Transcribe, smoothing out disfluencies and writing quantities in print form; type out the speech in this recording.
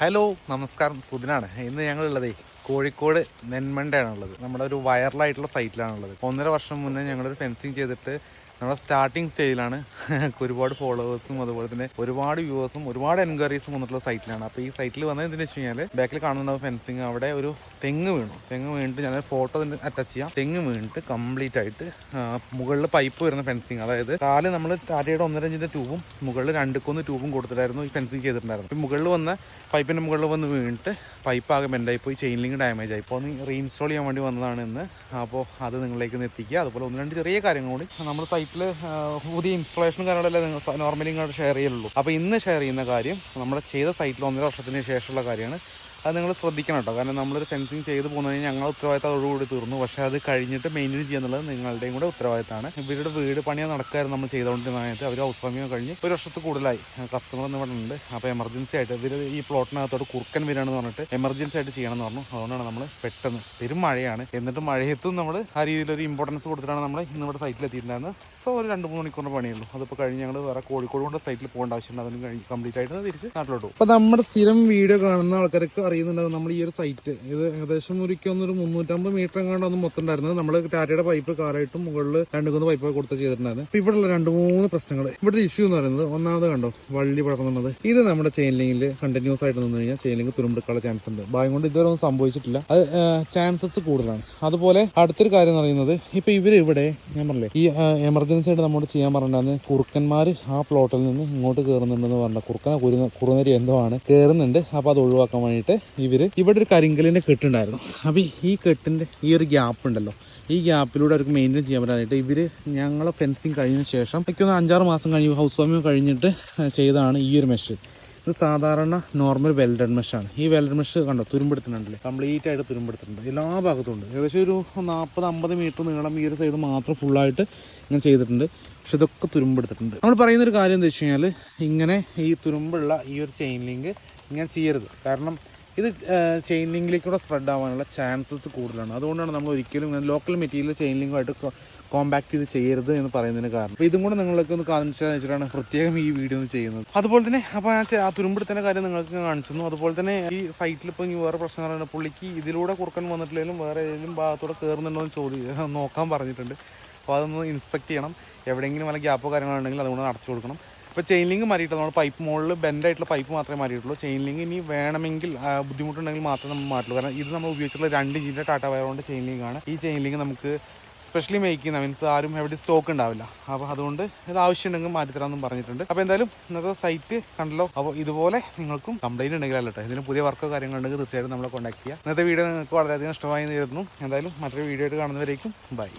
Hello നമസ്കാരം, സുധിനാണ്. ഇന്ന് ഞങ്ങളുള്ളതേ കോഴിക്കോട് നെന്മണ്ടയാണുള്ളത്. നമ്മുടെ ഒരു വൈറലായിട്ടുള്ള സൈറ്റിലാണുള്ളത്. 1.5 വർഷം മുന്നേ ഞങ്ങളൊരു ഫെൻസിങ് ചെയ്തിട്ട് നമ്മുടെ സ്റ്റാർട്ടിങ് സ്റ്റേജിലാണ്. ഒരുപാട് ഫോളോവേഴ്സും അതുപോലെ തന്നെ ഒരുപാട് വ്യൂവേഴ്സും ഒരുപാട് എൻക്വയറീസും വന്നിട്ടുള്ള സൈറ്റിലാണ്. അപ്പോൾ ഈ സൈറ്റിൽ വന്നത് എന്തെന്ന് വെച്ച് കഴിഞ്ഞാൽ ബാക്കിൽ കാണുന്ന ഫെൻസിങ് അവിടെ ഒരു തെങ്ങ് വീണിട്ട് ഞാൻ ഫോട്ടോ അറ്റാച്ച് ചെയ്യാം. തെങ്ങ് വീണിട്ട് കംപ്ലീറ്റ് ആയിട്ട് മുകളിൽ പൈപ്പ് വരുന്ന ഫെൻസിങ്, അതായത് കാല് നമ്മൾ ടാറ്റയുടെ 1.5 ഇഞ്ചിന്റെ ട്യൂബും മുകളിൽ 2 ട്യൂബും കൊടുത്തിട്ടായിരുന്നു ഈ ഫെൻസിങ് ചെയ്തിട്ടുണ്ടായിരുന്നു. മുകളിൽ വന്ന് പൈപ്പിന്റെ മുകളിൽ വന്ന് വീണിട്ട് പൈപ്പ് ആകെ ബെൻഡായി പോയി, ചെയിൻ ലിങ്ക് ഡാമേജ് ആയി. അപ്പോൾ ഒന്ന് റീഇൻസ്റ്റാൾ ചെയ്യാൻ വേണ്ടി വന്നതാണ് ഇന്ന്. അപ്പോൾ അത് നിങ്ങളിലേക്ക് ഒന്ന് എത്തിക്കുക. അതുപോലെ 1-2 ചെറിയ കാര്യങ്ങൾ കൂടി നമ്മൾ സൈറ്റിൽ പുതിയ ഇൻസ്റ്റലേഷനും കാര്യങ്ങളെല്ലാം നിങ്ങൾ നോർമലി ഇങ്ങോട്ട് ഷെയർ ചെയ്യുള്ളൂ. അപ്പോൾ ഇന്ന് ഷെയർ ചെയ്യുന്ന കാര്യം നമ്മുടെ ചെയ്ത സൈറ്റിൽ 1.5 വർഷത്തിന് ശേഷമുള്ള കാര്യമാണ്. അത് നിങ്ങൾ ശ്രദ്ധിക്കണം കേട്ടോ. കാരണം നമ്മളൊരു ഫെൻസിങ് ചെയ്ത് പോകുന്നതിന് ഞങ്ങളുടെ ഉത്തരവാദിത്തം അതോടുകൂടി തീർന്നു. പക്ഷേ അത് കഴിഞ്ഞിട്ട് മെയിൻറ്റെയിൻ ചെയ്യുന്നുള്ളത് നിങ്ങളുടെയും കൂടെ ഉത്തരവാദിത്തമാണ്. ഇവരുടെ വീട് പണിയാണ് നടക്കായിരുന്നു നമ്മൾ ചെയ്തുകൊണ്ടിരുന്നതായിട്ട്. അവർ ഹൗസ് വാമിങ് കഴിഞ്ഞ് 1 വർഷത്തിൽ കൂടുതലായി കസ്റ്റമർ എന്ന് പറഞ്ഞിട്ടുണ്ട്. അപ്പോൾ എമർജൻസി ആയിട്ട് ഇവർ ഈ പ്ലോട്ടിനകത്തോട് കുറുക്കൻ വരികയാണെന്ന് പറഞ്ഞിട്ട് എമർജൻസി ആയിട്ട് ചെയ്യണമെന്ന് പറഞ്ഞു. അതുകൊണ്ടാണ് നമ്മൾ പെട്ടെന്ന്, പെരും മഴയാണ്, എന്നിട്ട് മഴയത്തും നമ്മൾ ആ രീതിയിലൊരു ഇമ്പോർട്ടൻസ് കൊടുത്തിട്ടാണ് നമ്മൾ ഇന്നിവിടെ സൈറ്റിൽ എത്തിയിട്ടുണ്ടായിരുന്നത്. സോ ഒരു 2-3 മണിക്കൂറിന് പണിയുള്ളൂ. അതിപ്പോൾ കഴിഞ്ഞ് ഞങ്ങൾ വേറെ കോഴിക്കോട് കൊണ്ട് സൈറ്റിൽ പോകേണ്ട ആവശ്യമുണ്ട്. അതിന് കഴിഞ്ഞ് കംപ്ലീറ്റ് ആയിട്ട് തിരിച്ച് നാട്ടിലോട്ട് പോകും. അപ്പോൾ നമ്മുടെ സ്ഥിരം വീഡിയോ കാണുന്ന ആൾക്കാർക്ക് അറിയുന്നുണ്ടാവും നമ്മൾ ഈ ഒരു സൈറ്റ് ഇത് ഏകദേശം ഒരു 350 മീറ്റർ എങ്ങാണ്ടൊന്നും മൊത്തം ഉണ്ടായിരുന്നത്. നമ്മൾ ടാറ്റയുടെ പൈപ്പ് കാറായിട്ടും മുകളിൽ 2-3 പൈപ്പ് കൊടുത്ത് ചെയ്തിട്ടുണ്ടായിരുന്നു. അപ്പോൾ ഇവിടെയുള്ള 2-3 പ്രശ്നങ്ങൾ, ഇവിടുത്തെ ഇഷ്യൂ എന്ന് പറയുന്നത്, ഒന്നാമത് കണ്ടോ വള്ളി പടർന്നുള്ളത്. ഇത് നമ്മുടെ ചെയിൻ ലിങ്കിൽ കണ്ടിന്യൂസ് ആയിട്ട് നിന്ന് കഴിഞ്ഞാൽ ചെയിൻ ലിങ്ക് തുരുമ്പെടുക്കാനുള്ള ചാൻസ് ഉണ്ട്. ഭാഗ്യം കൊണ്ട് ഇതുവരെ ഒന്നും സംഭവിച്ചിട്ടില്ല. അത് ചാൻസസ് കൂടുതലാണ്. അതുപോലെ അടുത്തൊരു കാര്യം എന്ന് പറയുന്നത്, ഇപ്പൊ ഇവിടെ ഞാൻ പറഞ്ഞില്ലേ ഈ എമർജൻസി ആയിട്ട് നമ്മോട് ചെയ്യാൻ പറഞ്ഞിട്ടുണ്ടായിരുന്നു. കുറുക്കന്മാർ ആ പ്ലോട്ടിൽ നിന്ന് ഇങ്ങോട്ട് കയറുന്നുണ്ടെന്ന് പറഞ്ഞ കുറുനരി എന്തോ ആണ് കയറുന്നുണ്ട്. അപ്പൊ അത് ഒഴിവാക്കാൻ വേണ്ടിയിട്ട് ഇവിടെ ഒരു കരിങ്കലിന്റെ കെട്ടുണ്ടായിരുന്നു. അപ്പൊ ഈ കെട്ടിന്റെ ഈ ഒരു ഗ്യാപ്പ് ഉണ്ടല്ലോ, ഈ ഗ്യാപ്പിലൂടെ അവർക്ക് മെയിൻറ്റെയിൻ ചെയ്യാൻ പറ്റാനായിട്ട് ഇവര് ഞങ്ങളെ ഫെൻസിങ് കഴിഞ്ഞ ശേഷം എനിക്ക് 5-6 മാസം കഴിഞ്ഞ് ഹൗസ് വാമിങ് കഴിഞ്ഞിട്ട് ചെയ്തതാണ് ഈ ഒരു മെഷ്. ഇത് സാധാരണ നോർമൽ വെൽഡഡ് മെഷാണ്. ഈ വെൽഡഡ് മെഷ് കണ്ടോ തുരുമ്പെടുത്തിട്ടുണ്ടല്ലേ, കംപ്ലീറ്റ് ആയിട്ട് തുരുമ്പെടുത്തിട്ടുണ്ട്. എല്ലാ ഭാഗത്തും ഉണ്ട്. ഏകദേശം ഒരു 40-50 മീറ്റർ നീളം ഈ ഒരു സൈഡ് മാത്രം ഫുള്ളായിട്ട് ഇങ്ങനെ ചെയ്തിട്ടുണ്ട്. പക്ഷെ ഇതൊക്കെ തുരുമ്പെടുത്തിട്ടുണ്ട്. നമ്മൾ പറയുന്നൊരു കാര്യം എന്താ വെച്ച് കഴിഞ്ഞാൽ, ഇങ്ങനെ ഈ തുരുമ്പുള്ള ഈ ഒരു ചെയിൻ ലിങ്ക് ഇങ്ങനെ ചെയ്യരുത്. കാരണം ഇത് ചെയിൻ ലിങ്കിലേക്കൂടെ സ്പ്രെഡ് ആവാനുള്ള ചാൻസസ് കൂടുതലാണ്. അതുകൊണ്ടാണ് നമ്മൾ ഒരിക്കലും ലോക്കൽ മെറ്റീരിയൽ ചെയിൻ ലിങ്കുമായിട്ട് കോമ്പാക്ട് ചെയ്ത് ചെയ്യരുത് എന്ന് പറയുന്നതിന് കാരണം. അപ്പോൾ ഇതും കൂടെ നിങ്ങൾക്ക് ഒന്ന് കാണിച്ചാൽ വെച്ചിട്ടാണ് പ്രത്യേകം ഈ വീഡിയോ ഒന്ന് ചെയ്യുന്നത്. അതുപോലെ തന്നെ അപ്പോൾ ആ തുരുമ്പെടുത്തതിൻ്റെ കാര്യം നിങ്ങൾക്ക് കാണിച്ചു. അതുപോലെ തന്നെ ഈ സൈറ്റിൽ ഇപ്പോൾ ഇനി വേറെ പ്രശ്നം പറയുന്നത്, പുള്ളിക്ക് ഇതിലൂടെ കുറുക്കൻ വന്നിട്ടില്ലെങ്കിലും വേറെ ഏതെങ്കിലും ഭാഗത്തൂടെ കയറുന്നുണ്ടോ എന്ന് നോക്കാൻ പറഞ്ഞിട്ടുണ്ട്. അപ്പോൾ അതൊന്ന് ഇൻസ്പെക്ട് ചെയ്യണം. എവിടെയെങ്കിലും വല്ല ഗ്യാപ്പോ കാര്യങ്ങളുണ്ടെങ്കിൽ അതുകൊണ്ട് അടച്ചു കൊടുക്കണം. ഇപ്പോൾ ചെയിൻ ലിങ്ക് മാറിയിട്ട് നമ്മൾ പൈപ്പ് മുകളിൽ ബെൻഡായിട്ടുള്ള പൈപ്പ് മാത്രമേ മാറിയിട്ടുള്ളൂ. ചെയിൻ ലിങ്ക് ഇനി വേണമെങ്കിൽ ബുദ്ധിമുട്ടുണ്ടെങ്കിൽ മാത്രമേ നമ്മൾ മാറ്റുള്ളൂ. കാരണം ഇത് നമ്മൾ ഉപയോഗിച്ചിട്ടുള്ള 2 ഇഞ്ചിൻ്റെ ടാറ്റ വയറുകൊണ്ട് ചെയിൻ ലിങ്കാണ്. ഈ ചെയിൻ ലിങ്ക് നമുക്ക് സ്പെഷ്യലി മേക്ക് ചെയ്യുന്ന മീൻസ് ആരും എവിടെ സ്റ്റോക്ക് ഉണ്ടാവില്ല. അപ്പോൾ അതുകൊണ്ട് ഇത് ആവശ്യമുണ്ടെങ്കിൽ മാറ്റിത്തരാമെന്നും പറഞ്ഞിട്ടുണ്ട്. അപ്പോൾ എന്തായാലും ഇന്നത്തെ സൈറ്റ് കണ്ടല്ലോ. അപ്പോൾ ഇതുപോലെ നിങ്ങൾക്കും കംപ്ലൈൻറ്റ് ഉണ്ടെങ്കിൽ അല്ലട്ടെ, ഇതിന് പുതിയ വർക്കോ കാര്യങ്ങളുണ്ടെങ്കിൽ തീർച്ചയായിട്ടും നമ്മളെ കോൺടാക്ട് ചെയ്യുക. ഇന്നത്തെ വീഡിയോ നിങ്ങൾക്ക് വളരെയധികം ഇഷ്ടമായി എന്ന് കരുതുന്നു. എന്തായാലും മറ്റൊരു വീഡിയോ ആയിട്ട് കാണുന്നവരേക്കും ബൈ.